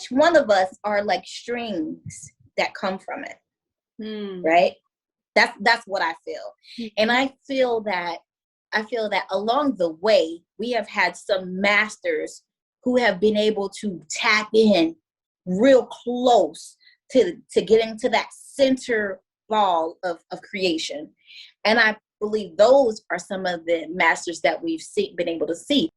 each one of us are like strings that come from it. Right? That's what I feel. And I feel that along the way, we have had some masters who have been able to tap in real close to getting to that center ball of creation. And I believe those are some of the masters that we've been able to see.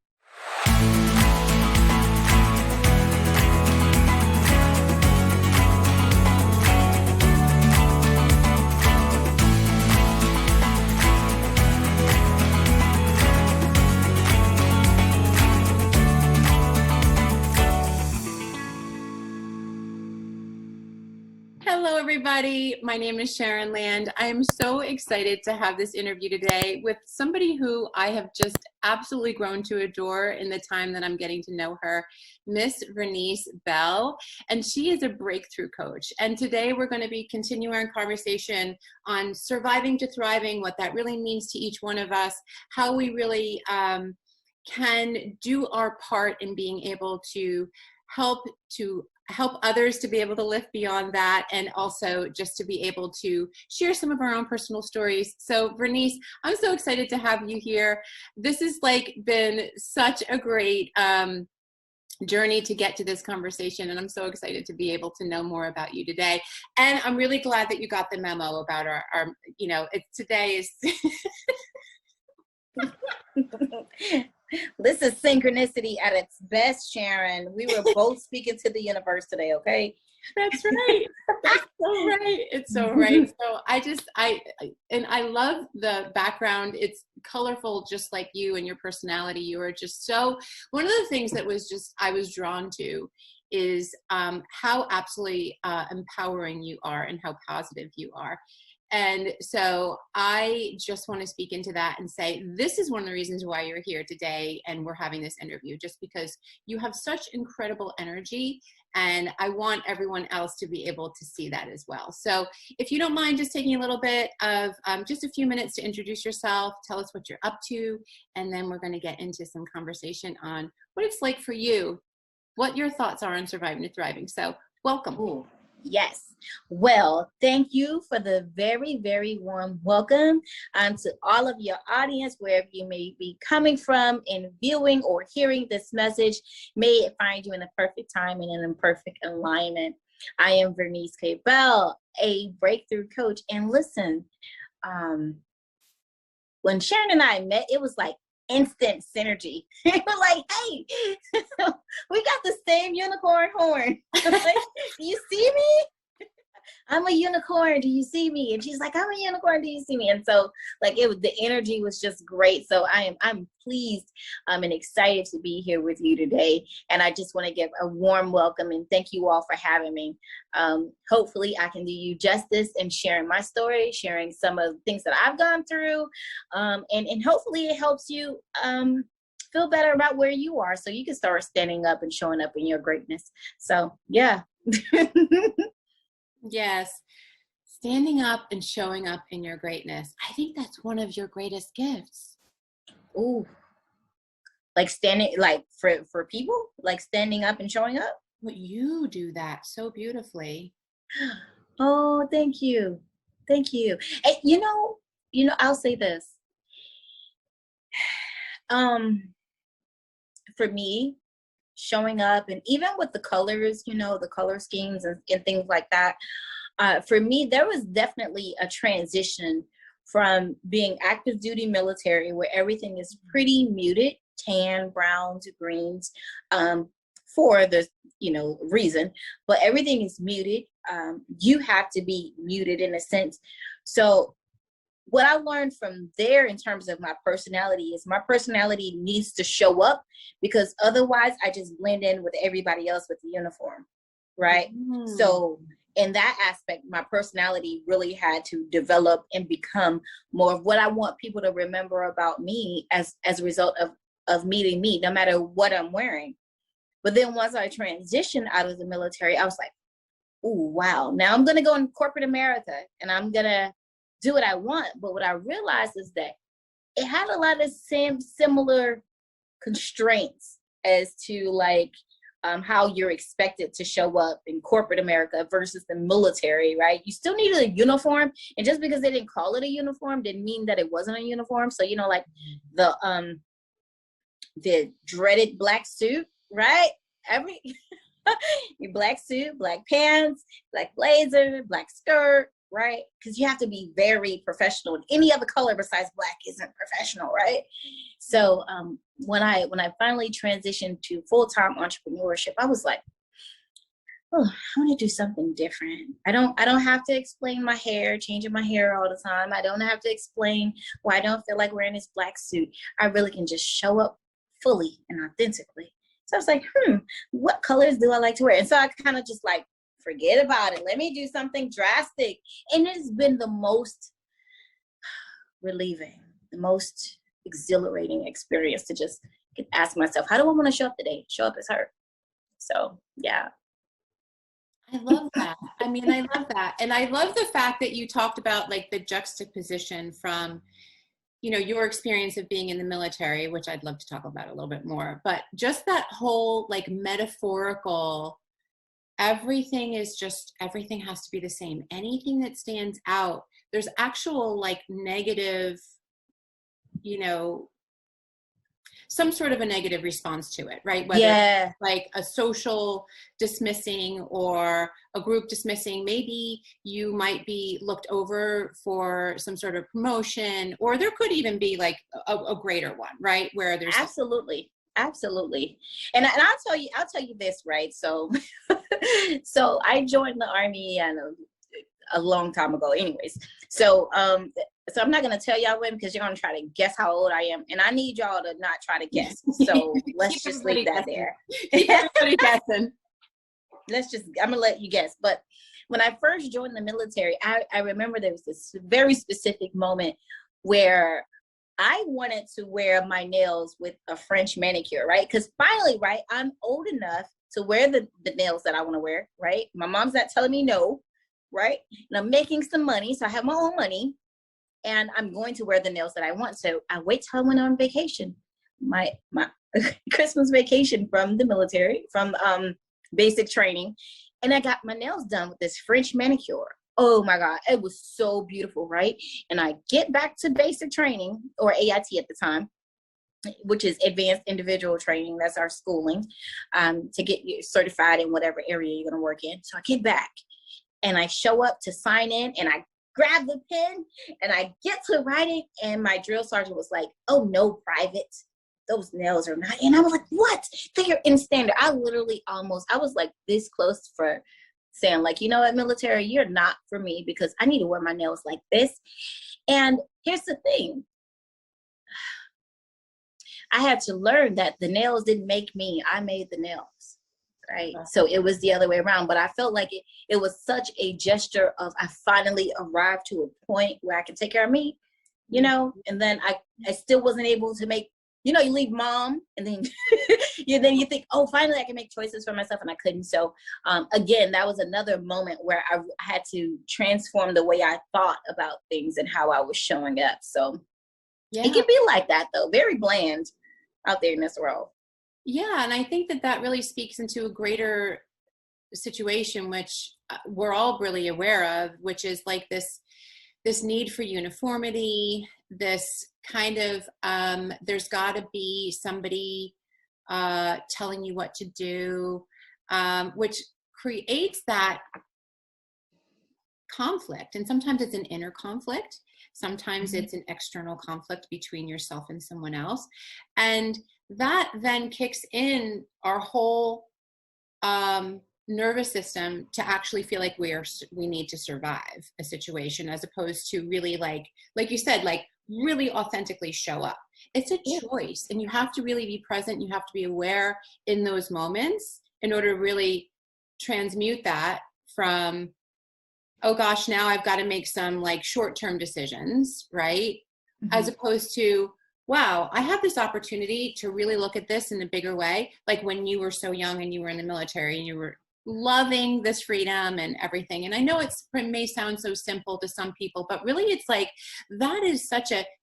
Hello, everybody. My name is Sharon Land. I am so excited to have this interview today with somebody who I have just absolutely grown to adore in the time that I'm getting to know her, Miss Vernice Bell. And she is a breakthrough coach. And today we're going to be continuing our conversation on surviving to thriving, what that really means to each one of us, how we really can do our part in being able to help others to be able to lift beyond that, and also just to be able to share some of our own personal stories. So Vernice, I'm so excited to have you here. This has been such a great journey to get to this conversation, and I'm so excited to be able to know more about you today. And I'm really glad that you got the memo about our today is This is synchronicity at its best, Sharon. We were both speaking to the universe today, okay? That's right. That's so right. It's so right. So I love the background. It's colorful, just like you and your personality. You are just so, one of the things that I was drawn to is how absolutely empowering you are and how positive you are. And so I just want to speak into that and say, this is one of the reasons why you're here today and we're having this interview, just because you have such incredible energy, and I want everyone else to be able to see that as well. So if you don't mind just taking a little bit of just a few minutes to introduce yourself, tell us what you're up to, and then we're going to get into some conversation on what it's like for you, what your thoughts are on surviving to thriving. So welcome. Ooh. Yes. Well, thank you for the very, very warm welcome to all of your audience, wherever you may be coming from and viewing or hearing this message. May it find you in the perfect time and in perfect alignment. I am Vernice K. Bell, a breakthrough coach. And listen, when Sharon and I met, it was like instant synergy. We're like, hey, we got the same unicorn horn. Like, do you see me? I'm a unicorn. Do you see me? And she's like, I'm a unicorn. Do you see me? And so the energy was just great. So I'm pleased and excited to be here with you today. And I just want to give a warm welcome and thank you all for having me. Hopefully I can do you justice in sharing my story, sharing some of the things that I've gone through. And hopefully it helps you feel better about where you are, so you can start standing up and showing up in your greatness. So yeah. Yes. Standing up and showing up in your greatness. I think that's one of your greatest gifts. Ooh. Like standing, like for people, like standing up and showing up? Well, you do that so beautifully. Oh, thank you. Thank you. And you know, I'll say this. For me, showing up, and even with the colors, the color schemes and things like that, for me, there was definitely a transition from being active duty military, where everything is pretty muted, tan, browns, greens, for the reason, but everything is muted. You have to be muted in a sense. So what I learned from there in terms of my personality is my personality needs to show up, because otherwise I just blend in with everybody else with the uniform, right? So in that aspect, my personality really had to develop and become more of what I want people to remember about me as a result of meeting me, no matter what I'm wearing. But then once I transitioned out of the military, I was like, ooh, wow, now I'm going to go in corporate America and I'm going to do what I want. But what I realized is that it had a lot of similar constraints as to how you're expected to show up in corporate America versus the military, right? You still need a uniform, and just because they didn't call it a uniform didn't mean that it wasn't a uniform. So, like the dreaded black suit, right? Every your black suit, black pants, black blazer, black skirt, right? Because you have to be very professional. And any other color besides black isn't professional, right? So when I finally transitioned to full-time entrepreneurship, I was like, oh, I want to do something different. I don't have to explain my hair, changing my hair all the time. I don't have to explain why I don't feel like wearing this black suit. I really can just show up fully and authentically. So I was like, what colors do I like to wear? And so I kind of just like, forget about it. Let me do something drastic. And it's been the most relieving, the most exhilarating experience to just ask myself, how do I want to show up today? Show up as her. So, yeah. I love that. I mean, I love that. And I love the fact that you talked about like the juxtaposition from, your experience of being in the military, which I'd love to talk about a little bit more, but just that whole like metaphorical, everything has to be the same. Anything that stands out, there's actual like negative, some sort of a negative response to it, right? Whether it's like a social dismissing or a group dismissing, maybe you might be looked over for some sort of promotion, or there could even be like a greater one, right? Where there's absolutely. And I'll tell you this, right? So, so I joined the Army a long time ago anyways. So, so I'm not going to tell y'all when, because you're going to try to guess how old I am. And I need y'all to not try to guess. So let's just leave that there. Keep everybody guessing. I'm going to let you guess. But when I first joined the military, I remember there was this very specific moment where I wanted to wear my nails with a French manicure, right? Because finally, right, I'm old enough to wear the nails that I want to wear, right? My mom's not telling me no, right? And I'm making some money, so I have my own money, and I'm going to wear the nails that I want. So I wait till I went on vacation, my Christmas vacation from the military, from basic training, and I got my nails done with this French manicure. Oh my God, it was so beautiful, right? And I get back to basic training, or AIT at the time, which is advanced individual training. That's our schooling to get you certified in whatever area you're going to work in. So I get back and I show up to sign in, and I grab the pen and I get to writing, and my drill sergeant was like, oh no, private, those nails are not. And I was like, what? They're in standard. I was like this close for saying like, you know what, military, you're not for me, because I need to wear my nails like this. And here's the thing. I had to learn that the nails didn't make me. I made the nails, right? So it was the other way around. But I felt like it was such a gesture of I finally arrived to a point where I can take care of me, and then I still wasn't able to make, you leave mom, and then you think, oh, finally I can make choices for myself, and I couldn't. So again, that was another moment where I had to transform the way I thought about things and how I was showing up. So it can be like that, though, very bland out there in this world. Yeah, and I think that really speaks into a greater situation, which we're all really aware of, which is like this need for uniformity, this kind of, there's got to be somebody telling you what to do, which creates that conflict. And sometimes it's an inner conflict. Sometimes it's an external conflict between yourself and someone else. And that then kicks in our whole nervous system to actually feel like we need to survive a situation, as opposed to really like you said, like really authentically show up. It's a choice, and you have to really be present. You have to be aware in those moments in order to really transmute that from, oh gosh, now I've got to make some like short-term decisions, right? As opposed to, wow, I have this opportunity to really look at this in a bigger way. Like when you were so young and you were in the military and you were loving this freedom and everything. And I know it may sound so simple to some people, but really it's like, that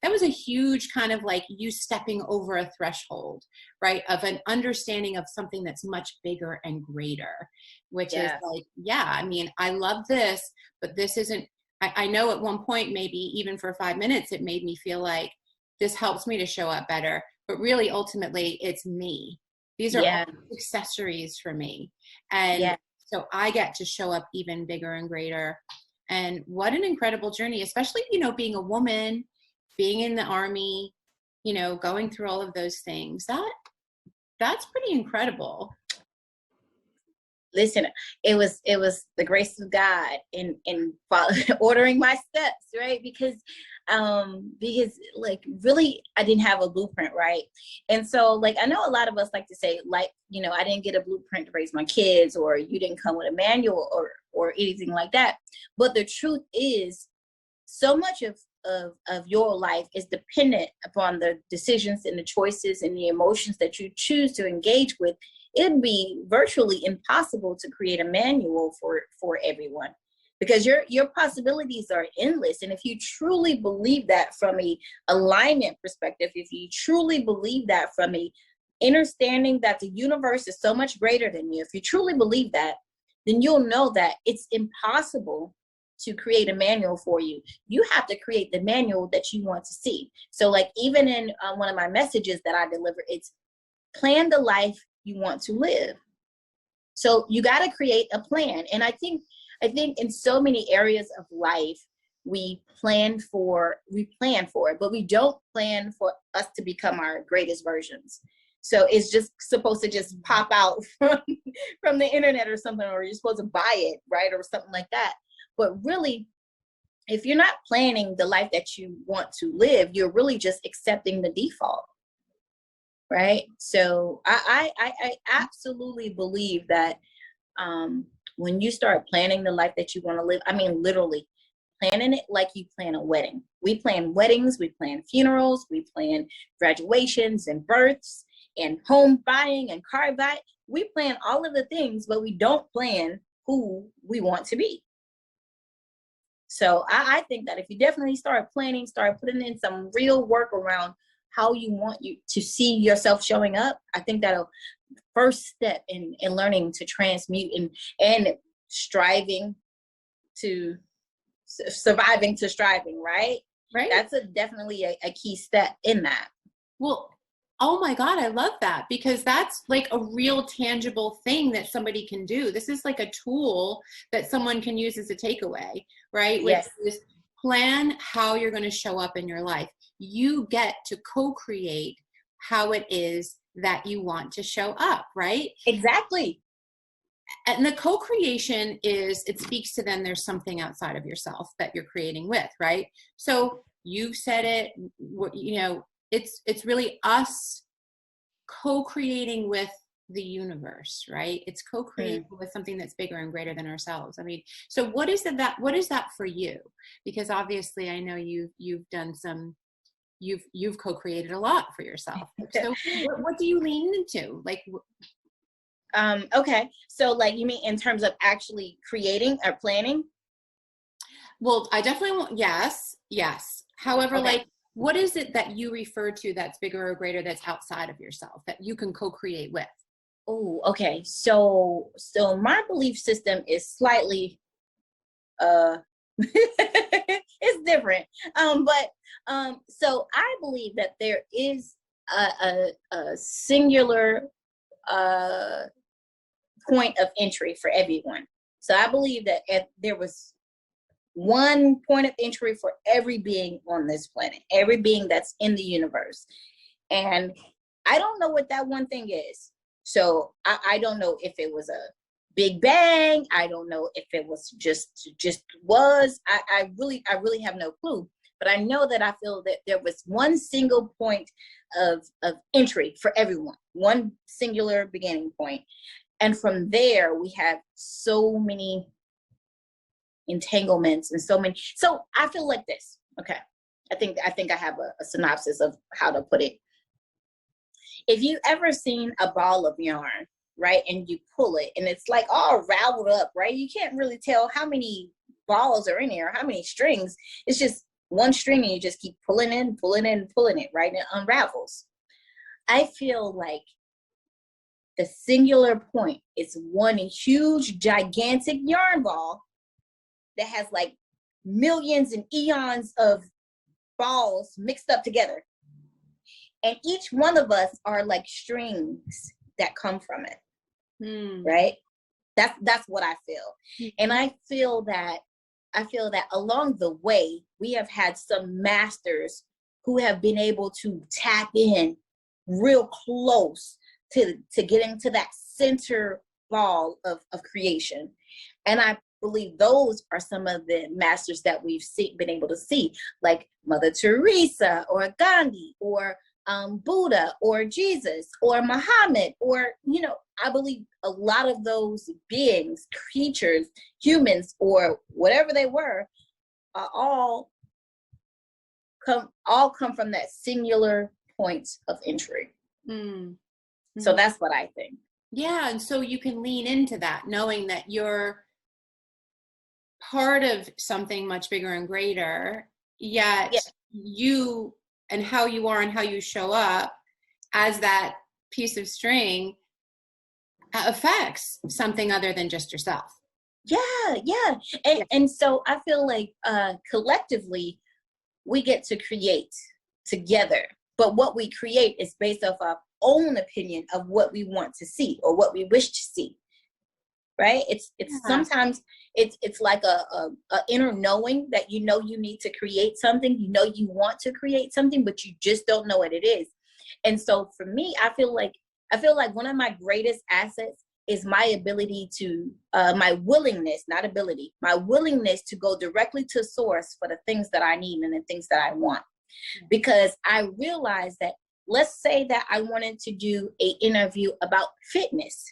was a huge kind of like you stepping over a threshold, right? Of an understanding of something that's much bigger and greater, which is like, yeah, I mean, I love this, but this isn't, I know at one point, maybe even for 5 minutes, it made me feel like this helps me to show up better, but really ultimately it's me. These are all accessories for me. And so I get to show up even bigger and greater. And what an incredible journey, especially, you know, being a woman, being in the Army, you know, going through all of those things. That's pretty incredible. Listen, it was the grace of God in ordering my steps, right? Because like really I didn't have a blueprint, right? And so like I know a lot of us like to say, like, you know, I didn't get a blueprint to raise my kids, or you didn't come with a manual or anything like that. But the truth is, so much of your life is dependent upon the decisions and the choices and the emotions that you choose to engage with. It'd be virtually impossible to create a manual for everyone, because your possibilities are endless. And if you truly believe that from a alignment perspective, if you truly believe that from a understanding that the universe is so much greater than you, if you truly believe that, then you'll know that it's impossible to create a manual for you. You have to create the manual that you want to see. So like even in one of my messages that I deliver, it's plan the life you want to live. So you got to create a plan. And I think in so many areas of life, we plan for it, but we don't plan for us to become our greatest versions. So it's just supposed to just pop out from the internet or something, or you're supposed to buy it, right? Or something like that. But really, if you're not planning the life that you want to live, you're really just accepting the default. Right. So I absolutely believe that when you start planning the life that you want to live, I mean, literally planning it like you plan a wedding. We plan weddings, we plan funerals, we plan graduations and births and home buying and car buying. We plan all of the things, but we don't plan who we want to be. So I think that if you definitely start planning, start putting in some real work around how you want you to see yourself showing up, I think that'll first step in learning to transmute and striving to surviving to striving, right? Right. That's definitely a key step in that. Well, oh my God, I love that, because that's like a real tangible thing that somebody can do. This is like a tool that someone can use as a takeaway, right? Yes. Which is plan how you're going to show up in your life. You get to co-create how it is that you want to show up, right? Exactly. And the co-creation it speaks to then there's something outside of yourself that you're creating with, right? So you've said it, you know, it's really us co-creating with the universe, right? It's co-creating with something that's bigger and greater than ourselves. I mean, so what is that for you? Because obviously I know you've done some, you've co-created a lot for yourself. So what do you lean into? Like, okay. So like, you mean in terms of actually creating or planning? Well, I definitely want, yes. However, Okay. like, what is it that you refer to that's bigger or greater, that's outside of yourself, that you can co-create with? Oh, okay. So my belief system is slightly it's different. So I believe that there is a singular point of entry for everyone. So I believe that there was one point of entry for every being on this planet, every being that's in the universe. And I don't know what that one thing is. So I don't know if it was a big bang. I don't know if it was just was. I really have no clue. But I know that I feel that there was one single point of entry for everyone, one singular beginning point. And from there, we have so many entanglements and so many. So I feel like this. Okay. I think I have a synopsis of how to put it. If you ever seen a ball of yarn, right? And you pull it, and it's like all raveled up, right? You can't really tell how many balls are in there, how many strings. It's just one string, and you just keep pulling in, pulling in, pulling it, right? And it unravels. I feel like the singular point is one huge, gigantic yarn ball that has like millions and eons of balls mixed up together. And each one of us are like strings that come from it. Right? That's what I feel. And I feel that along the way, we have had some masters who have been able to tap in real close to getting to that center ball of creation. And I believe those are some of the masters that we've been able to see, like Mother Teresa or Gandhi or Buddha or Jesus or Muhammad, or, I believe a lot of those beings, creatures, humans, or whatever they were, all come from that singular point of entry. So that's what I think. Yeah, and so you can lean into that, knowing that you're part of something much bigger and greater, yet you and how you are and how you show up as that piece of string affects something other than just yourself. Yeah. And so I feel like collectively we get to create together, but what we create is based off our own opinion of what we want to see or what we wish to see. Right? It's sometimes it's like a inner knowing that you need to create something, you want to create something, but you just don't know what it is. And so for me, I feel like one of my greatest assets is my ability to my willingness to go directly to source for the things that I need and the things that I want. Because I realized that, let's say that I wanted to do an interview about fitness.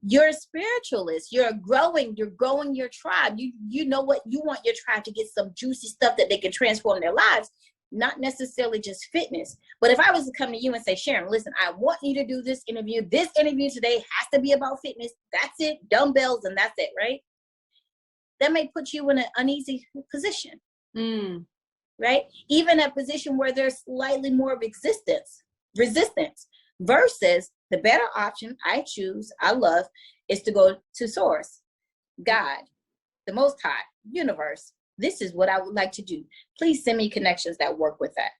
You're a spiritualist, you're growing your tribe. You know what you want your tribe to get, some juicy stuff that they can transform their lives, not necessarily just fitness. But if I was to come to you and say, Sharon, listen, I want you to do this interview today has to be about fitness. That's it, dumbbells, and that's it, right? That may put you in an uneasy position, right? Even a position where there's slightly more of resistance, versus the better option I love, is to go to source, God, the Most High, universe. This is what I would like to do. Please send me connections that work with that.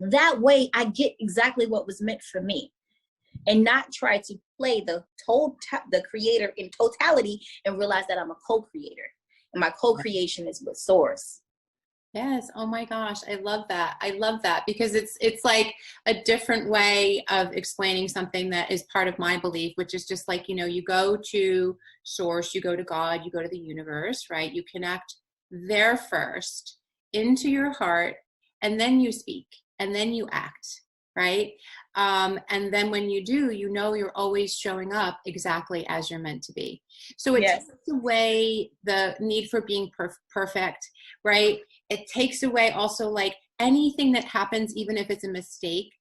That way I get exactly what was meant for me, and not try to play the creator in totality and realize that I'm a co-creator, and my co-creation is with source. Yes. Oh my gosh. I love that because it's like a different way of explaining something that is part of my belief, which is just like, you go to source, you go to God, you go to the universe, right? You connect there first into your heart, and then you speak, and then you act, right? And then when you do, you're always showing up exactly as you're meant to be. So it takes away the need for being perfect, right? It takes away also like anything that happens, even if it's a mistake,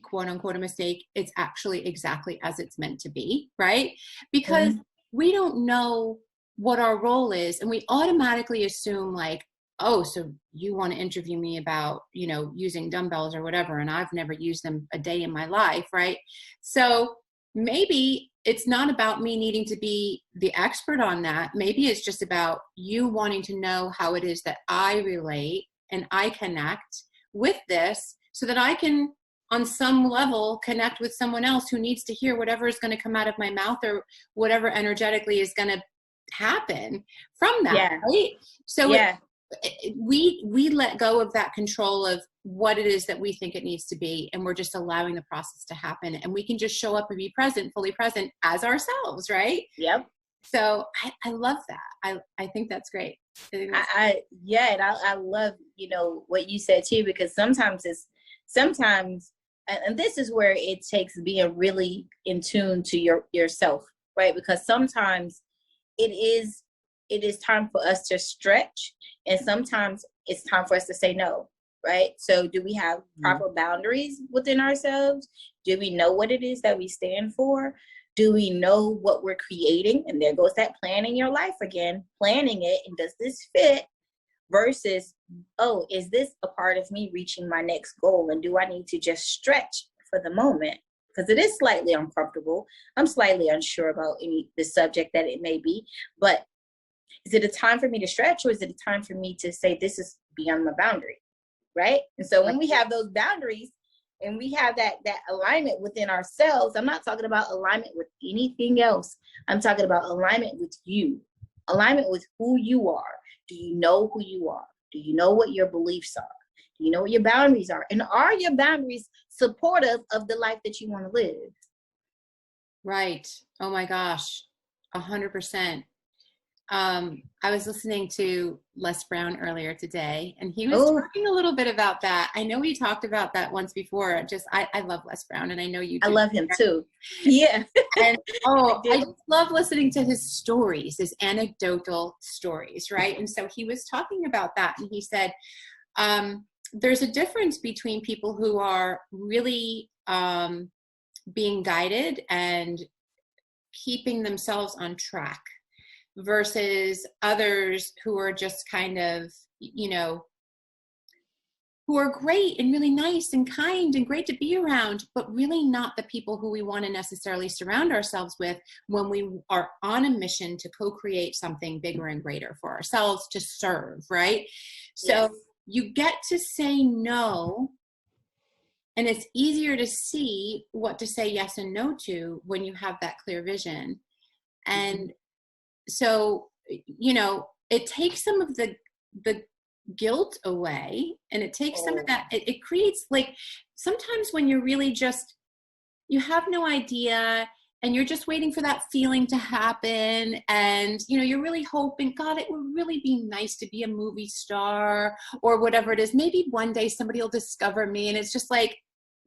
quote unquote a mistake, it's actually exactly as it's meant to be, right? Because we don't know what our role is, and we automatically assume like, oh, so you want to interview me about, using dumbbells or whatever, and I've never used them a day in my life, right? So maybe it's not about me needing to be the expert on that. Maybe it's just about you wanting to know how it is that I relate and I connect with this, so that I can, on some level, connect with someone else who needs to hear whatever is going to come out of my mouth, or whatever energetically is going to happen from that, right? So we let go of that control of what it is that we think it needs to be, and we're just allowing the process to happen, and we can just show up and be present, fully present as ourselves, right? Yep. So I love that. I think that's great. And I love what you said too, because sometimes and this is where it takes being really in tune to yourself, right? Because sometimes it is time for us to stretch, and sometimes it's time for us to say no. right? So do we have proper boundaries within ourselves? Do we know what it is that we stand for? Do we know what we're creating? And there goes that planning your life again, planning it. And does this fit? Versus, oh, is this a part of me reaching my next goal? And do I need to just stretch for the moment? Because it is slightly uncomfortable. I'm slightly unsure about the subject that it may be. But is it a time for me to stretch, or is it a time for me to say this is beyond my boundary? Right? And so when we have those boundaries and we have that alignment within ourselves, I'm not talking about alignment with anything else. I'm talking about alignment with you, alignment with who you are. Do you know who you are? Do you know what your beliefs are? Do you know what your boundaries are? And are your boundaries supportive of the life that you want to live? Right. Oh my gosh. 100%. I was listening to Les Brown earlier today, and he was talking a little bit about that. I know we talked about that once before. I love Les Brown, and I know you do. I love him too. Yeah. And I just love listening to his stories, his anecdotal stories, right? And so he was talking about that, and he said, there's a difference between people who are really being guided and keeping themselves on track versus others who are just kind of, who are great and really nice and kind and great to be around, but really not the people who we want to necessarily surround ourselves with when we are on a mission to co-create something bigger and greater for ourselves, to serve, right? So you get to say no, and it's easier to see what to say yes and no to when you have that clear vision. And so, it takes some of the guilt away, and it takes some of that. It creates, like, sometimes when you're really just, you have no idea and you're just waiting for that feeling to happen. And, you're really hoping, God, it would really be nice to be a movie star or whatever it is. Maybe one day somebody will discover me. And it's just like,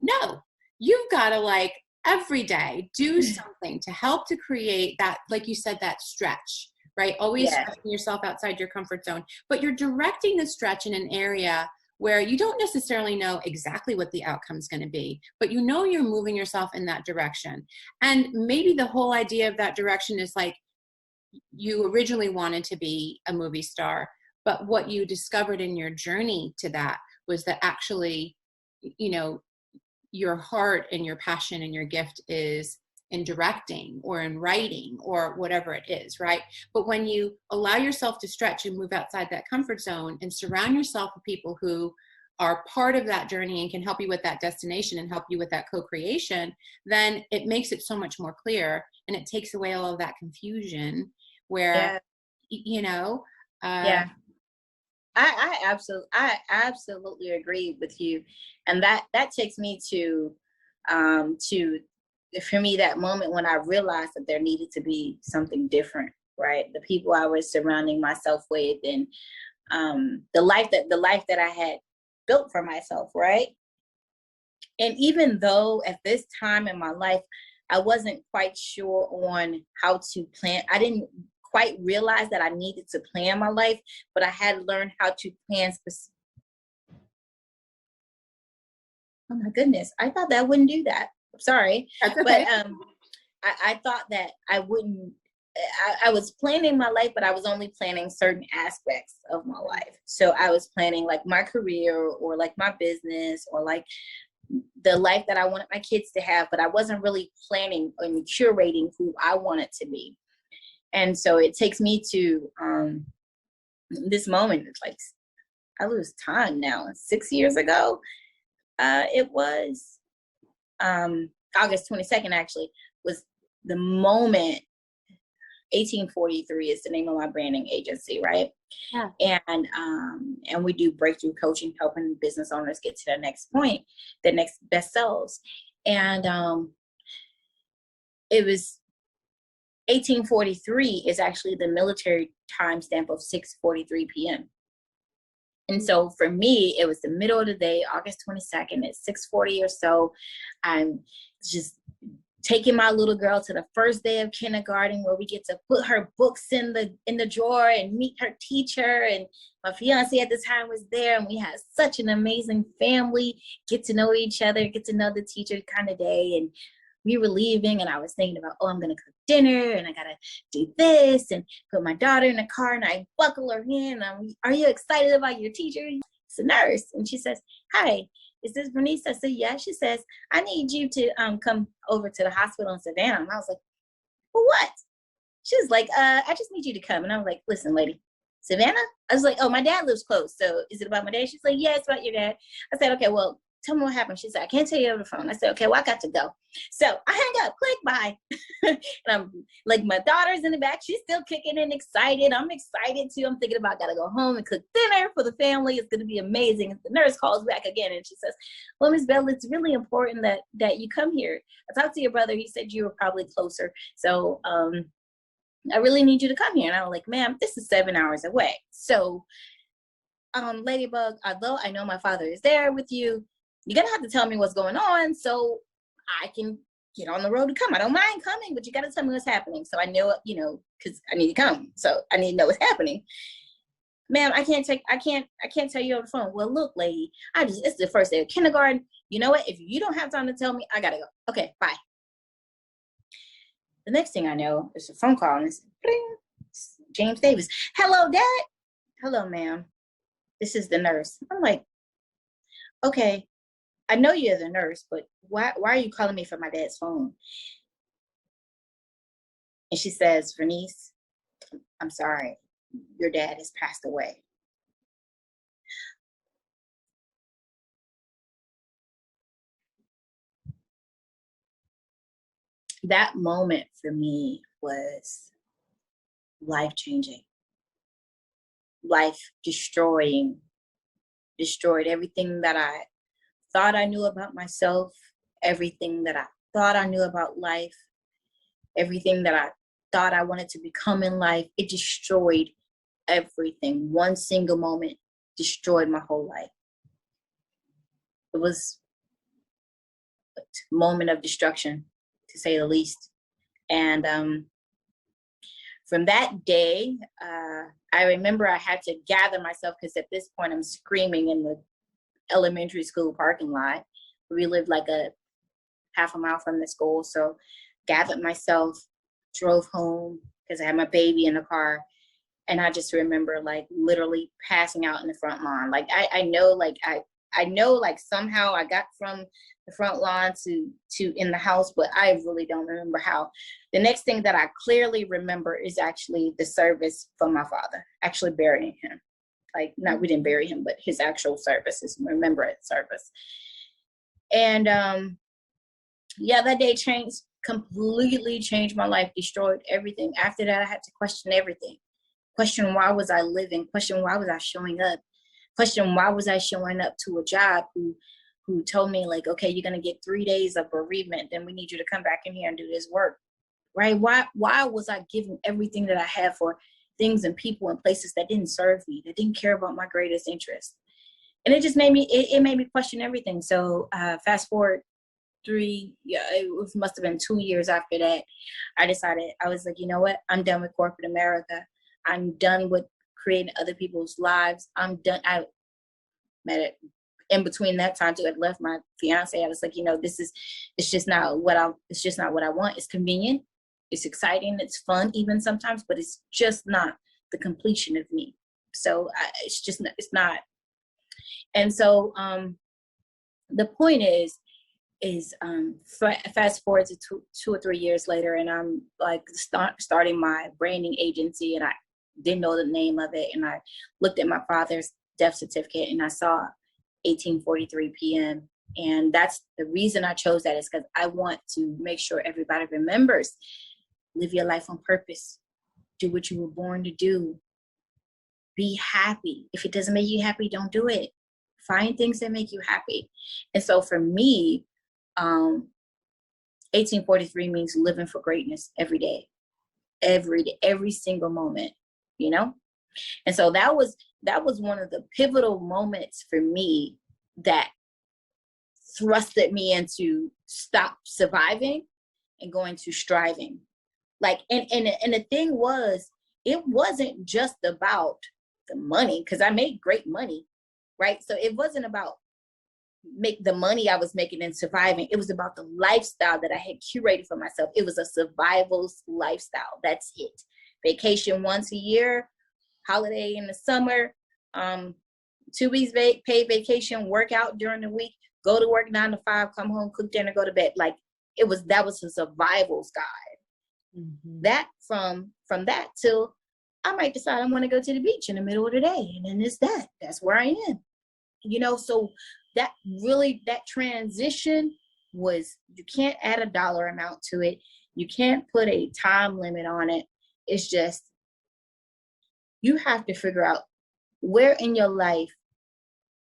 no, you've got to, every day do something to help to create that, like you said, that stretch, right? Always stretching yourself outside your comfort zone, but you're directing the stretch in an area where you don't necessarily know exactly what the outcome is going to be, but you're moving yourself in that direction. And maybe the whole idea of that direction is like, you originally wanted to be a movie star, but what you discovered in your journey to that was that actually, your heart and your passion and your gift is in directing or in writing or whatever it is, right? But when you allow yourself to stretch and move outside that comfort zone and surround yourself with people who are part of that journey and can help you with that destination and help you with that co-creation, then it makes it so much more clear, and it takes away all of that confusion where, I absolutely agree with you. And that takes me to for me, that moment when I realized that there needed to be something different, right? The people I was surrounding myself with, and the life that I had built for myself, right? And even though at this time in my life, I wasn't quite sure on how to plan, I didn't quite realize that I needed to plan my life, but I had learned how to plan Oh my goodness, I thought that I wouldn't do that. Sorry. That's okay. But I thought that I wouldn't, I was planning my life, but I was only planning certain aspects of my life. So I was planning like my career or like my business or like the life that I wanted my kids to have, but I wasn't really planning and curating who I wanted to be. And so it takes me to this moment. It's like, I lose time now. 6 years ago, it was August 22nd, actually, was the moment. 1843 is the name of my branding agency, right? Yeah. And we do breakthrough coaching, helping business owners get to the next point, the next best selves. And it was 1843 is actually the military timestamp of 6:43 p.m. And so for me, it was the middle of the day, August 22nd at 6:40 or so. I'm just taking my little girl to the first day of kindergarten, where we get to put her books in the drawer and meet her teacher. And my fiance at the time was there, and we had such an amazing family, get to know each other, get to know the teacher kind of day. And we were leaving, and I was thinking about, oh, I'm going to cook dinner, and I got to do this, and put my daughter in the car, and I buckle her in. Are you excited about your teacher? It's a nurse. And she says, hi, is this Vernice? I said, yeah. She says, I need you to come over to the hospital in Savannah. And I was like, for what? She was like, I just need you to come. And I was like, listen, lady, Savannah? I was like, oh, my dad lives close. So is it about my dad? She's like, yeah, it's about your dad. I said, okay, well, tell me what happened. She said, I can't tell you over the phone. I said, okay, well, I got to go. So I hang up, click, bye. And I'm like, my daughter's in the back. She's still kicking and excited. I'm excited too. I'm thinking about, got to go home and cook dinner for the family. It's going to be amazing. And the nurse calls back again, and she says, well, Ms. Bell, it's really important that you come here. I talked to your brother. He said you were probably closer. So I really need you to come here. And I was like, ma'am, this is 7 hours away. So Ladybug, although I know my father is there with you, you're going to have to tell me what's going on so I can get on the road to come. I don't mind coming, but you got to tell me what's happening. So I know, because I need to come. So I need to know what's happening. Ma'am, I can't tell you over the phone. Well, look, lady, it's the first day of kindergarten. You know what? If you don't have time to tell me, I got to go. Okay, bye. The next thing I know, it's a phone call, and it's James Davis. Hello, Dad. Hello, ma'am. This is the nurse. I'm like, okay, I know you're the nurse, but why are you calling me from my dad's phone? And she says, Vernice, I'm sorry, your dad has passed away. That moment for me was life-changing, life-destroying, destroyed everything that I thought I knew about myself, everything that I thought I knew about life, everything that I thought I wanted to become in life. It destroyed everything. One single moment destroyed my whole life. It was a moment of destruction, to say the least. And from that day, I remember I had to gather myself, because at this point I'm screaming in the elementary school parking lot. We lived like a half a mile from the school. So gathered myself, drove home, because I had my baby in the car. And I just remember like literally passing out in the front lawn. Like I know like somehow I got from the front lawn to in the house, but I really don't remember how. The next thing that I clearly remember is actually the service for my father, actually burying him. Like, not, we didn't bury him, but his actual service, his remembrance service. And yeah, that day completely changed my life, destroyed everything. After that, I had to question everything. Question, why was I living? Question, why was I showing up? Question, why was I showing up to a job who told me like, okay, you're going to get 3 days of bereavement, then we need you to come back in here and do this work, right? Why was I giving everything that I had for things and people and places that didn't serve me, that didn't care about my greatest interest? And it just made me, it made me question everything. So fast forward it must have been 2 years after that, I decided, I was like, you know what? I'm done with corporate America. I'm done with creating other people's lives. I'm done. I met it in between that time too. I left my fiance. I was like, it's just not what I want. It's convenient. It's exciting. It's fun even sometimes, but it's just not the completion of me. So it's not. And so the point is fast forward to 2 or 3 years later, and I'm like starting my branding agency, and I didn't know the name of it. And I looked at my father's death certificate, and I saw 1843 p.m. And that's the reason I chose that, is because I want to make sure everybody remembers, live your life on purpose, do what you were born to do, be happy. If it doesn't make you happy, don't do it. Find things that make you happy. And so for me, 1843 means living for greatness every day, every single moment, And so that was one of the pivotal moments for me that thrusted me into stop surviving and going to striving. Like, and the thing was, it wasn't just about the money, because I made great money, right? So it wasn't about make the money I was making and surviving. It was about the lifestyle that I had curated for myself. It was a survival lifestyle. That's it. Vacation once a year, holiday in the summer, 2 weeks paid vacation, work out during the week, go to work 9 to 5, come home, cook dinner, go to bed. Like, that was a survival guide. Mm-hmm. That from that till I might decide I want to go to the beach in the middle of the day, and then that's where I am. So that transition was, you can't add a dollar amount to it. You can't put a time limit on it. It's just, you have to figure out where in your life,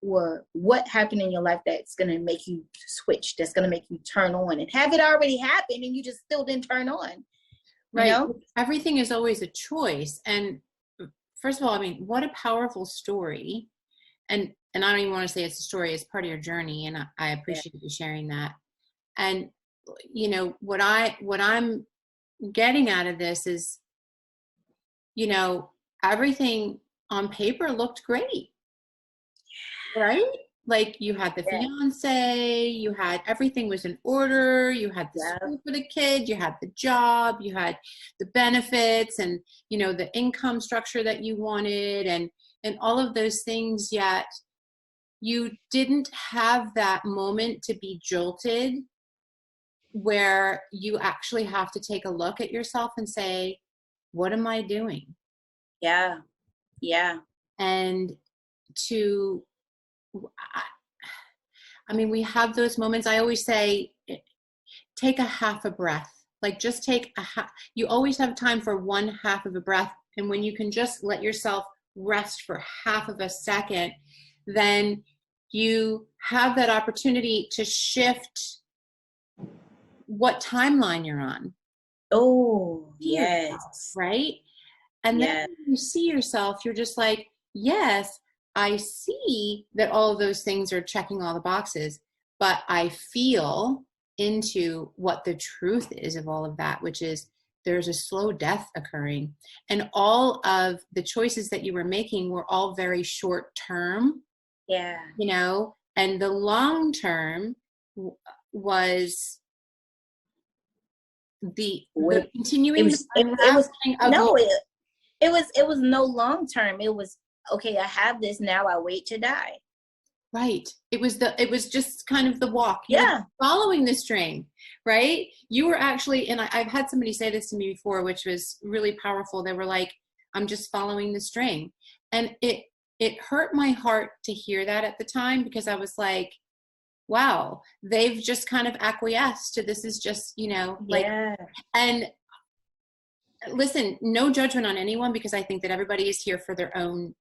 or what happened in your life that's going to make you switch, that's going to make you turn on, and have it already happened and you just still didn't turn on. Right. Everything is always a choice. And first of all, I mean, what a powerful story. And I don't even want to say it's a story, it's part of your journey. And I appreciate you sharing that. And, what I'm getting out of this is, everything on paper looked great, right? Like, you had the fiance, you had, everything was in order, you had the school for the kid, you had the job, you had the benefits, and, the income structure that you wanted, and all of those things. Yet you didn't have that moment to be jolted, where you actually have to take a look at yourself and say, what am I doing? Yeah. And I mean, we have those moments. I always say, take a half a breath. Like, just take you always have time for one half of a breath. And when you can just let yourself rest for half of a second, then you have that opportunity to shift what timeline you're on. Oh, yes. Right? And then when you see yourself, you're just like, yes, I see that all of those things are checking all the boxes, but I feel into what the truth is of all of that, which is there's a slow death occurring. And all of the choices that you were making were all very short term. Yeah. And the long term was the continuing. It was no long term. It was, okay, I have this now, I wait to die. Right. It was just kind of the walk. You were following the string, right? You were actually, and I've had somebody say this to me before, which was really powerful. They were like, I'm just following the string. And it hurt my heart to hear that at the time, because I was like, wow, they've just kind of acquiesced to this is just, and listen, no judgment on anyone, because I think that everybody is here for their own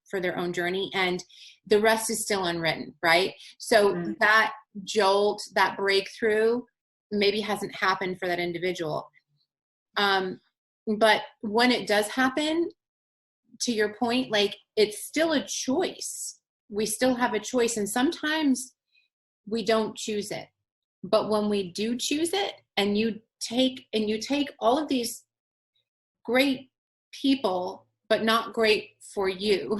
journey, and the rest is still unwritten, right? So that jolt, that breakthrough maybe hasn't happened for that individual. But when it does happen, to your point, like, it's still a choice. We still have a choice, and sometimes we don't choose it. But when we do choose it, and you take all of these great people, but not great for you,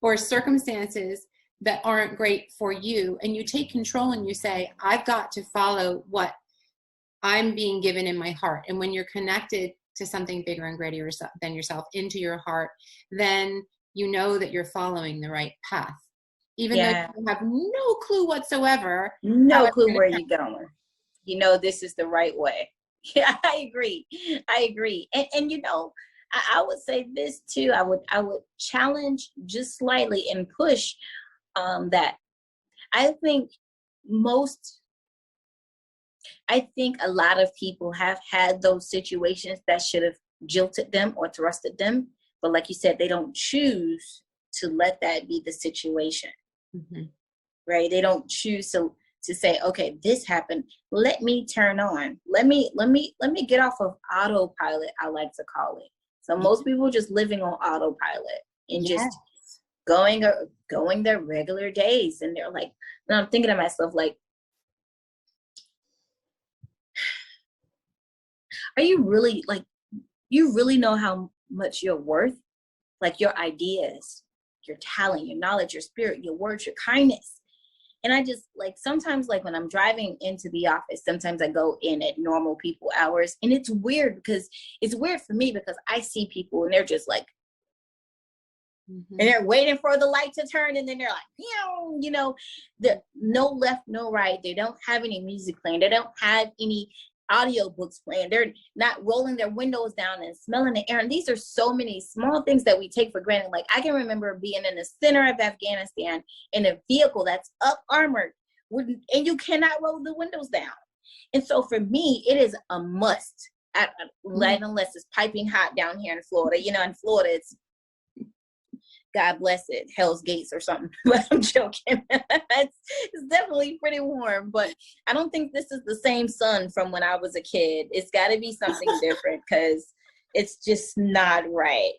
or circumstances that aren't great for you, and you take control and you say, I've got to follow what I'm being given in my heart. And when you're connected to something bigger and greater than yourself, into your heart, then you know that you're following the right path, even though you have no clue whatsoever. No clue where you're going. This is the right way. Yeah, I agree. And I would say this too. I would challenge just slightly and push that. I think a lot of people have had those situations that should have jilted them or thrusted them. But like you said, they don't choose to let that be the situation. Mm-hmm. Right? They don't choose to say, okay, this happened. Let me turn on. Let me get off of autopilot, I like to call it. So most people just living on autopilot and just going their regular days. And they're like, and I'm thinking to myself, like, are you really like, you really know how much you're worth? Like your ideas, your talent, your knowledge, your spirit, your words, your kindness. And I just like, sometimes like when I'm driving into the office, sometimes I go in at normal people hours, and it's weird because it's weird for me because I see people and they're just like, and they're waiting for the light to turn, and then they're like, you know, the no left, no right. They don't have any music playing. They don't have any audio books playing. They're not rolling their windows down and smelling the air. And these are so many small things that we take for granted. Like I can remember being in the center of Afghanistan in a vehicle that's up armored, and you cannot roll the windows down. And so for me, it is a must, unless it's piping hot down here in Florida. You know, in Florida, it's, God bless it, Hell's Gates or something. But I'm joking. It's definitely pretty warm, but I don't think this is the same sun from when I was a kid. It's got to be something different because it's just not right.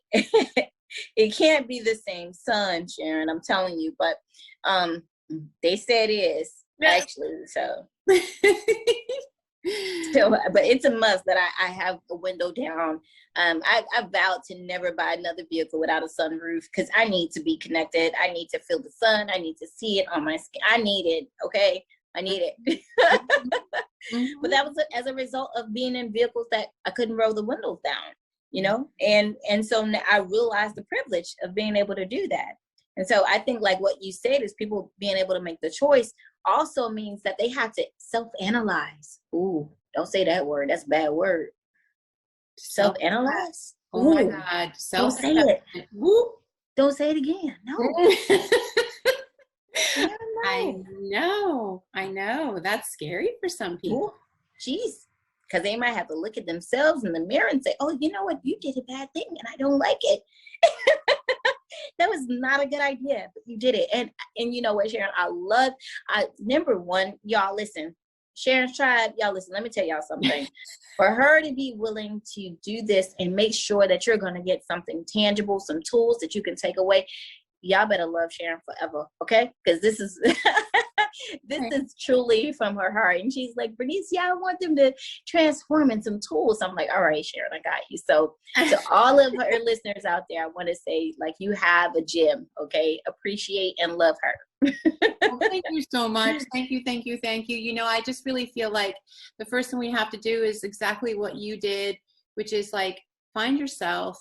It can't be the same sun, Sharon, I'm telling you. But they said it is, actually. So but it's a must that I have a window down. I vowed to never buy another vehicle without a sunroof because I need to be connected. I need to feel the sun. I need to see it on my skin. I need it. Okay. I need it. But that was as a result of being in vehicles that I couldn't roll the windows down, you know? And so now I realized the privilege of being able to do that. And so I think like what you said is people being able to make the choice also means that they have to self-analyze. Ooh, don't say that word. That's a bad word. Self-analyze. Oh my God. Don't say it. Woo. Don't say it again. No. I know. That's scary for some people. Jeez. Because they might have to look at themselves in the mirror and say, oh, you know what? You did a bad thing and I don't like it. That was not a good idea, but you did it. And you know what, Sharon, number one, y'all listen, Sharon's tribe, y'all listen, let me tell y'all something. For her to be willing to do this and make sure that you're going to get something tangible, some tools that you can take away, y'all better love Sharon forever, okay? Because this is is truly from her heart. And she's like, Vernice, I want them to transform in some tools. I'm like, all right, Sharon, I got you. So to all of her listeners out there, I want to say, like, you have a gem, okay? Appreciate and love her. Well, thank you so much. Thank you. You know, I just really feel like the first thing we have to do is exactly what you did, which is like find yourself,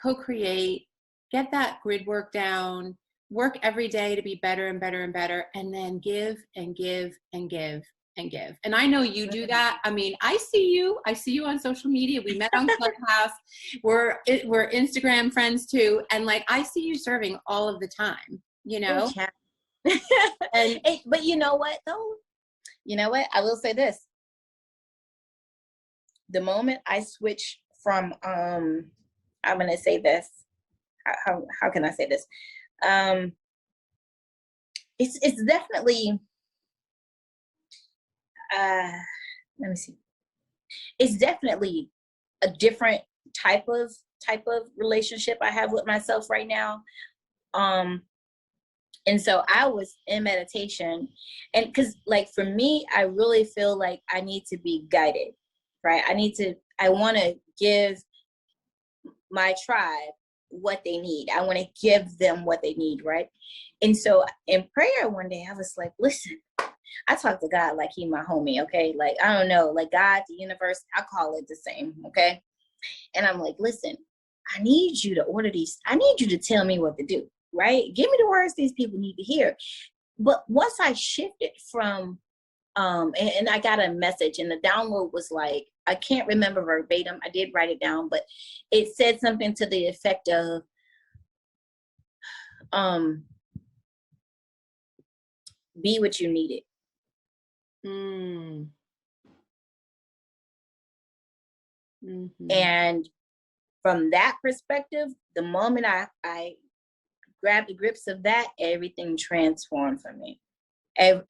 co-create, get that grid work down, work every day to be better and better and better, and then give and give and give and give. And I know you do that. I mean, I see you on social media. We met on Clubhouse. We're Instagram friends too. And like, I see you serving all of the time, you know? And but you know what though? You know what? I will say this. The moment I switch from, I'm going to say this. How can I say this? It's definitely, let me see. It's definitely a different type of relationship I have with myself right now. And so I was in meditation, and because like for me, I really feel like I need to be guided, right? I want to give my tribe what they need. I want to give them what they need, right? And so in prayer one day, I was like, listen, I talk to God like he my homie, okay? Like, I don't know, like God, the universe, I call it the same, okay? And I'm like, listen, I need you to order these. I need you to tell me what to do, right? Give me the words these people need to hear. But once I shifted from, and I got a message, and the download was like, I can't remember verbatim. I did write it down, but it said something to the effect of, be what you needed. And from that perspective, the moment I grabbed the grips of that, everything transformed for me.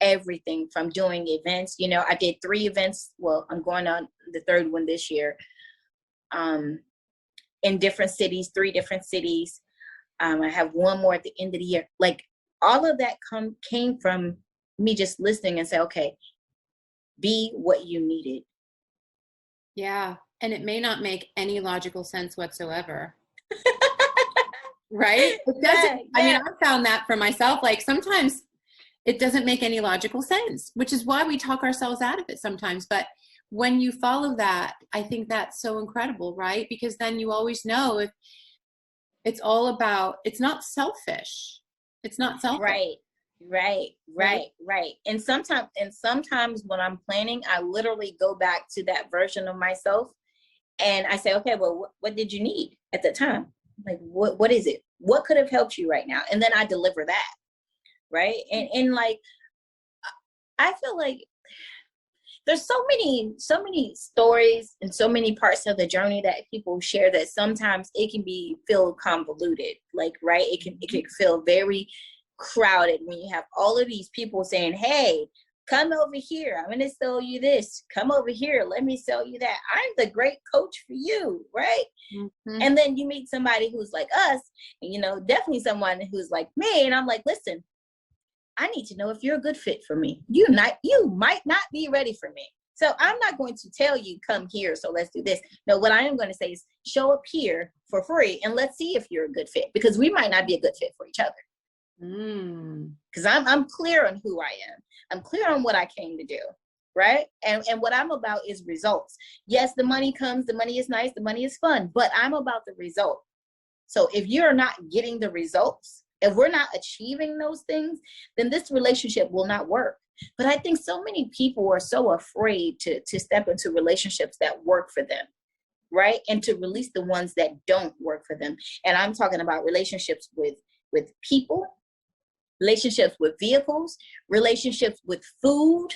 Everything from doing events, you know, I did 3 events. Well, I'm going on the 3rd one this year, in different cities, 3 different cities. I have 1 more at the end of the year. Like all of that came from me just listening and say, okay, be what you needed. Yeah. And it may not make any logical sense whatsoever. Right? It doesn't. Yeah, I mean, yeah. I found that for myself. Like sometimes it doesn't make any logical sense, which is why we talk ourselves out of it sometimes. But when you follow that, I think that's so incredible, right? Because then you always know if it's all about, it's not selfish. It's not selfish, Right, right, right? right, right. And sometimes when I'm planning, I literally go back to that version of myself and I say, okay, well, what did you need at the time? Like, what is it? What could have helped you right now? And then I deliver that, right? And like, I feel like there's so many stories and so many parts of the journey that people share that sometimes it can feel convoluted, like, right, it can feel very crowded when you have all of these people saying, hey, come over here, I'm going to sell you this, come over here, let me sell you that, I'm the great coach for you, right? Mm-hmm. And then you meet somebody who's like us, and definitely someone who's like me, and I'm like, listen, I need to know if you're a good fit for me. You might not be ready for me. So I'm not going to tell you, come here, so let's do this. No, what I am going to say is show up here for free and let's see if you're a good fit, because we might not be a good fit for each other. Because I'm clear on who I am. I'm clear on what I came to do. Right. And what I'm about is results. Yes, the money comes, the money is nice, the money is fun, but I'm about the result. So if you're not getting the results, if we're not achieving those things, then this relationship will not work. But I think so many people are so afraid to step into relationships that work for them, right? And to release the ones that don't work for them. And I'm talking about relationships with people, relationships with vehicles, relationships with food,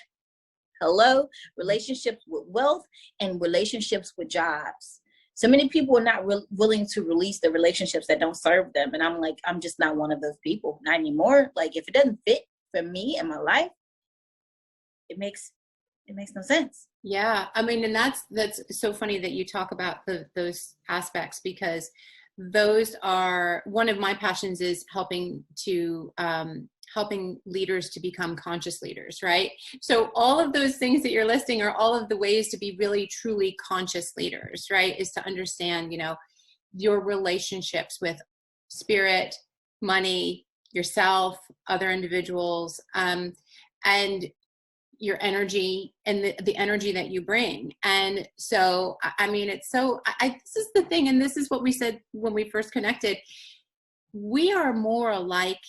relationships with wealth, and relationships with jobs. So many people are not willing to release the relationships that don't serve them. And I'm like, I'm just not one of those people, not anymore. Like, if it doesn't fit for me and my life, it makes no sense. Yeah. I mean, and that's so funny that you talk about those aspects, because those are one of my passions, is helping leaders to become conscious leaders, right? So all of those things that you're listing are all of the ways to be really, truly conscious leaders, right? Is to understand, your relationships with spirit, money, yourself, other individuals, and your energy and the energy that you bring. And so, I mean, it's so, this is the thing. And this is what we said when we first connected. We are more alike.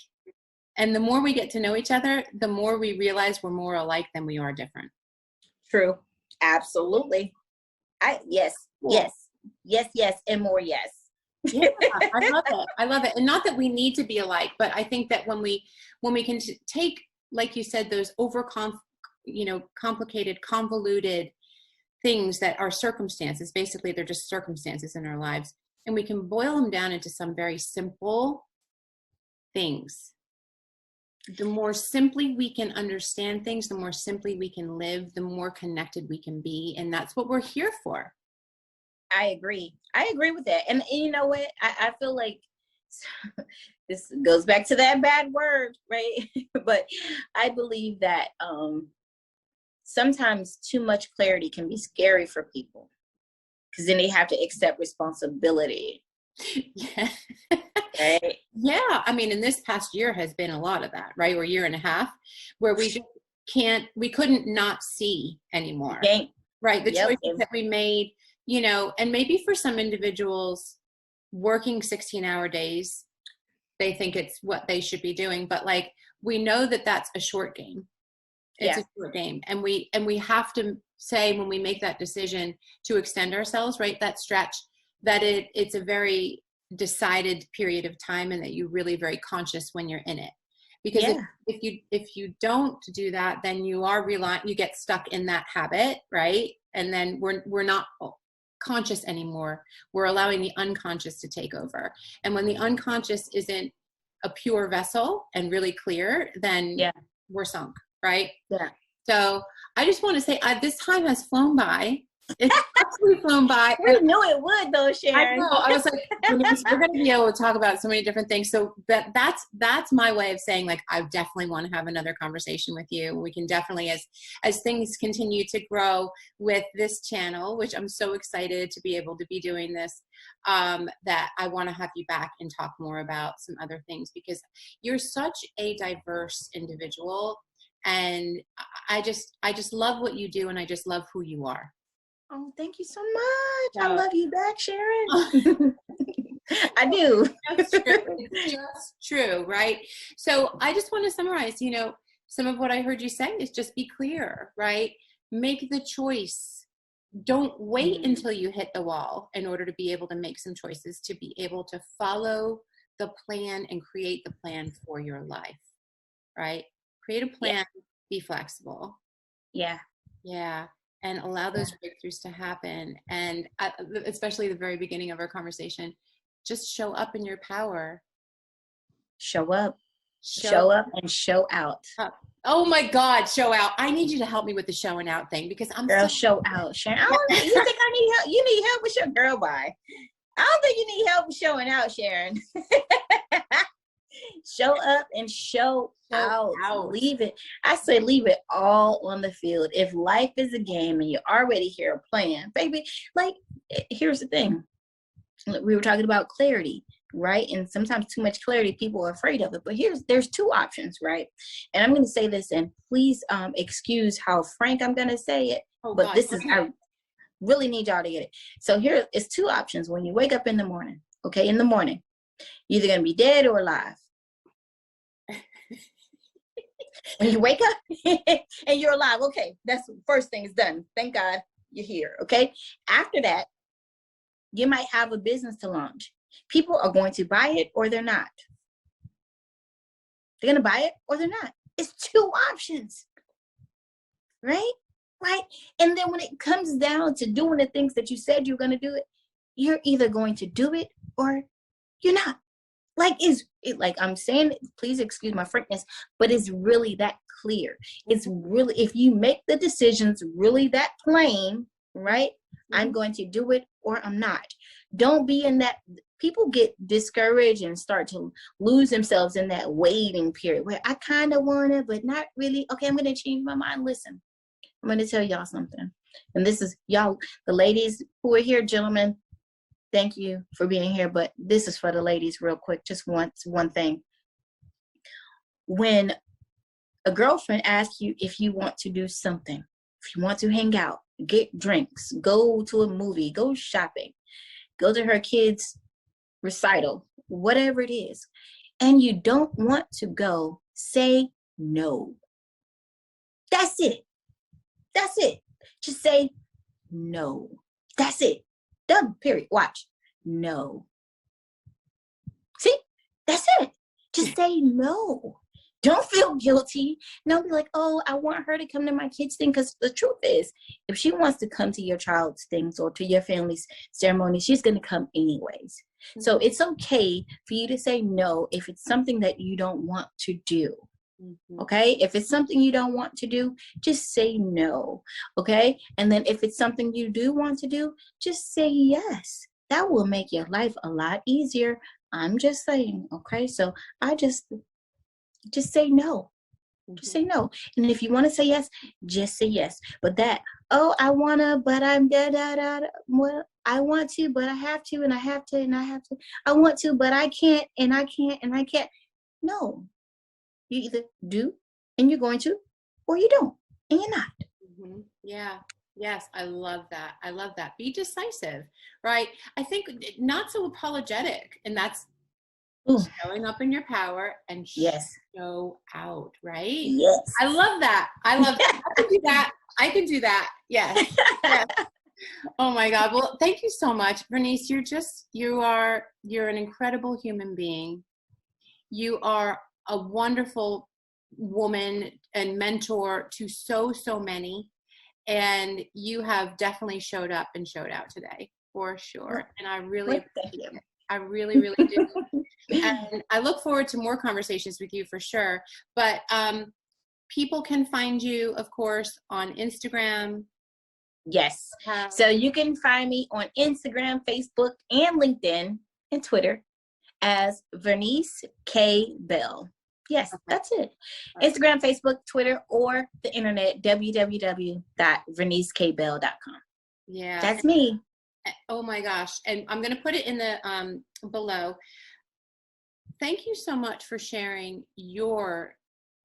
And the more we get to know each other, the more we realize we're more alike than we are different. True. Absolutely. Yes, Cool. yes, and more yes. Yeah, I love it. I love it. And not that we need to be alike, but I think that when we can take, like you said, those complicated, convoluted things that are circumstances, basically they're just circumstances in our lives, and we can boil them down into some very simple things. The more simply we can understand things, the more simply we can live, the more connected we can be. And that's what we're here for. I agree with that. And you know what? I feel like this goes back to that bad word, right? But I believe that sometimes too much clarity can be scary for people, because then they have to accept responsibility. Yeah. Right? Yeah. I mean, in this past year has been a lot of that, right? Or year and a half, where we just we couldn't not see anymore. Right. The choices that we made, and maybe for some individuals working 16-hour days, they think it's what they should be doing. But like, we know that that's a short game. It's a short game. And we have to say, when we make that decision to extend ourselves, right, that stretch, that it's a very decided period of time, and that you're really very conscious when you're in it. Because if you don't do that, then you get stuck in that habit, right? And then we're not conscious anymore. We're allowing the unconscious to take over. And when the unconscious isn't a pure vessel and really clear, then we're sunk, right? Yeah. So I just want to say, this time has flown by. It's absolutely flown by. We knew it would though, I Sharon. know. I was like, Vernice, we're going to be able to talk about so many different things. So that's my way of saying, like, I definitely want to have another conversation with you. We can definitely, as things continue to grow with this channel, which I'm so excited to be able to be doing this, that I want to have you back and talk more about some other things, because you're such a diverse individual, and I just love what you do, and I just love who you are. Oh, thank you so much. I So love you back, Sharon. I do. that's true. It's just true, right? So I just want to summarize, some of what I heard you say is just be clear, right? Make the choice. Don't wait until you hit the wall in order to be able to make some choices, to be able to follow the plan and create the plan for your life, right? Create a plan, be flexible. Yeah. Yeah. And allow those breakthroughs to happen. And especially the very beginning of our conversation, just show up in your power. Show up. Show up and show out. Up. Oh my God, show out. I need you to help me with the showing out thing, because I'm Girl, show out, Sharon. You think I need help? You need help with your girl bye. I don't think you need help with showing out, Sharon. Show up and show out. Leave it. I say leave it all on the field. If life is a game and you already hear a plan, baby, like, here's the thing. We were talking about clarity, right? And sometimes too much clarity, people are afraid of it. But there's two options, right? And I'm going to say this, and please excuse how frank I'm going to say it. But God, this is, I really need y'all to get it. So here is two options when you wake up in the morning. Okay, in the morning, you're either going to be dead or alive. When you wake up and you're alive, okay, that's the first thing is done. Thank God you're here, okay? After that, you might have a business to launch. People are going to buy it or they're not. They're going to buy it or they're not. It's two options, right? Right? And then when it comes down to doing the things that you said you're going to do it, you're either going to do it or you're not. Like I'm saying, please excuse my frankness, but it's really that clear. It's really, if you make the decisions really that plain, right? I'm going to do it or I'm not. Don't be in that. People get discouraged and start to lose themselves in that waiting period where I kind of want it, but not really. Okay, I'm going to change my mind. Listen, I'm going to tell y'all something. And this is y'all, the ladies who are here, gentlemen. Thank you for being here, but this is for the ladies real quick. Just one thing. When a girlfriend asks you if you want to do something, if you want to hang out, get drinks, go to a movie, go shopping, go to her kids' recital, whatever it is, and you don't want to go, say no. That's it. That's it. Just say no. That's it. Done, period. Watch. No. See? That's it. Just say no. Don't feel guilty. Don't be like, oh, I want her to come to my kids' thing. Because the truth is, if she wants to come to your child's things or to your family's ceremony, she's going to come anyways. Mm-hmm. So it's okay for you to say no if it's something that you don't want to do. Mm-hmm. Okay? If it's something you don't want to do, just say no. Okay? And then if it's something you do want to do, just say yes. That will make your life a lot easier. I'm just saying. Okay? So I just say no. Just say no. And if you want to say yes, just say yes. But that, oh, I want to, but I'm well, I want to, but I have to, and I have to, and I have to. I want to, but I can't, and I can't, and I can't. No. You either do, and you're going to, or you don't, and you're not. Mm-hmm. Yeah. Yes, I love that. I love that. Be decisive, right? I think not so apologetic, and that's showing up in your power and show out, right? Yes. I love that. I love that. I can do that. I can do that. Yes. Yes. Oh my God. Well, thank you so much, Vernice. You're an incredible human being. You are a wonderful woman and mentor to so many. And you have definitely showed up and showed out today, for sure. And I really appreciate it. I really, really do. And I look forward to more conversations with you for sure. But people can find you, of course, on Instagram, Yes. So you can find me on Instagram, Facebook, and LinkedIn and Twitter as Vernice K. Bell. Yes, that's it. Instagram, Facebook, Twitter, or the internet, www.vernicekbell.com. Yeah. That's me. Oh my gosh. And I'm going to put it in the below. Thank you so much for sharing your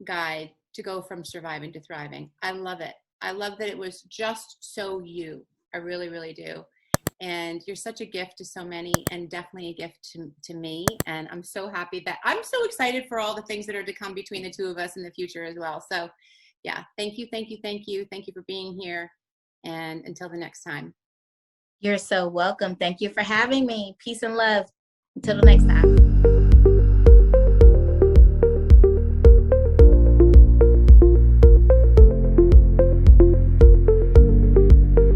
guide to go from surviving to thriving. I love it. I love that it was just so you. I really, really do. And you're such a gift to so many, and definitely a gift to me. And I'm so happy that I'm so excited for all the things that are to come between the two of us in the future as well. So yeah, thank you, thank you, thank you. Thank you for being here. And until the next time. You're so welcome. Thank you for having me. Peace and love. Until the next time.